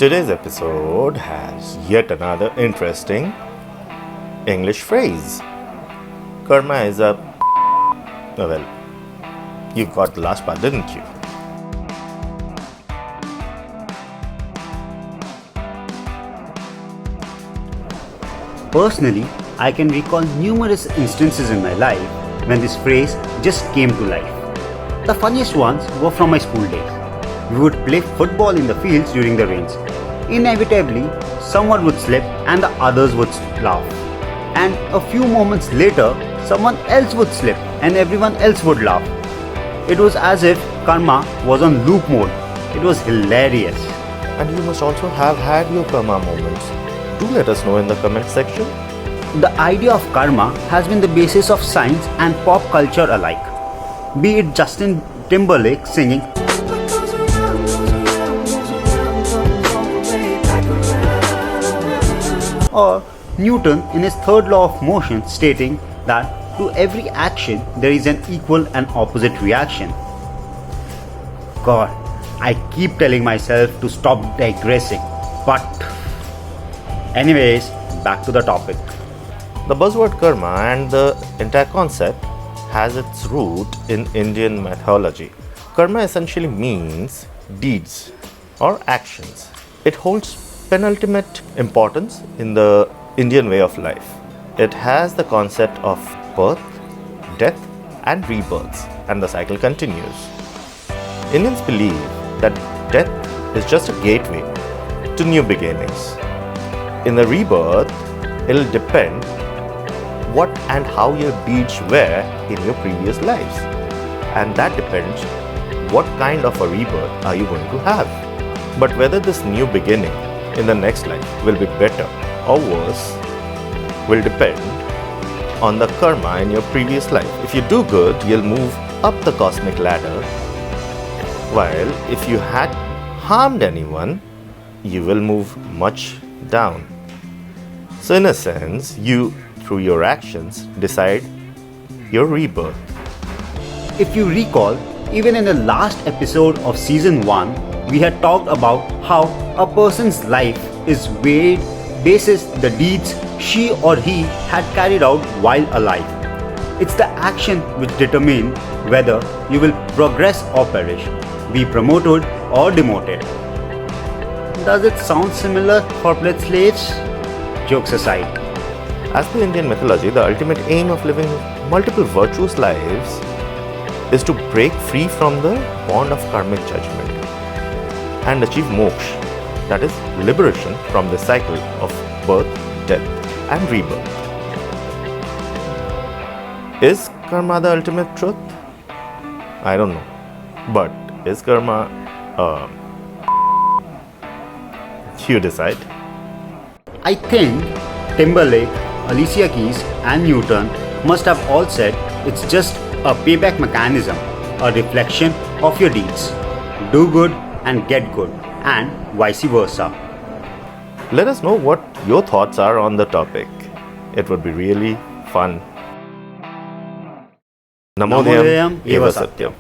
Today's episode has yet another interesting English phrase. Karma is a. Oh, well, you got the last part, didn't you? Personally, I can recall numerous instances in my life when this phrase just came to life. The funniest ones were from my school days. We would play football in the fields during the rains. Inevitably, someone would slip and the others would laugh. And a few moments later, someone else would slip and everyone else would laugh. It was as if karma was on loop mode. It was hilarious. And you must also have had your karma moments. Do let us know in the comment section. The idea of karma has been the basis of science and pop culture alike. Be it Justin Timberlake singing or Newton in his third law of motion stating that to every action there is an equal and opposite reaction. God, I keep telling myself to stop digressing, but anyways, back to the topic. The buzzword karma and the entire concept has its root in Indian mythology. Karma essentially means deeds or actions. It holds penultimate importance in the Indian way of life. It has the concept of birth, death, and rebirths, and the cycle continues. Indians believe that death is just a gateway to new beginnings. In the rebirth, it'll depend what and how your deeds were in your previous lives, and that depends what kind of a rebirth are you going to have. But whether this new beginning in the next life will be better or worse will depend on the karma in your previous life. If you do good, you'll move up the cosmic ladder, while if you had harmed anyone, you will move much down. So in a sense, you, through your actions, decide your rebirth. If you recall, even in the last episode of season 1, we had talked about how a person's life is weighed basis the deeds she or he had carried out while alive. It's the action which determines whether you will progress or perish, be promoted or demoted. Does it sound similar, corporate slaves? Jokes aside. As per Indian mythology, the ultimate aim of living multiple virtuous lives is to break free from the bond of karmic judgment and achieve moksha, that is, liberation from the cycle of birth, death, and rebirth. Is karma the ultimate truth? I don't know. But is karma you decide. I think Timberlake, Alicia Keys, and Newton must have all said it's just a payback mechanism, a reflection of your deeds. Do good and get good, and vice versa. Let us know what your thoughts are on the topic. It would be really fun. Namodhyam Eva Satyam.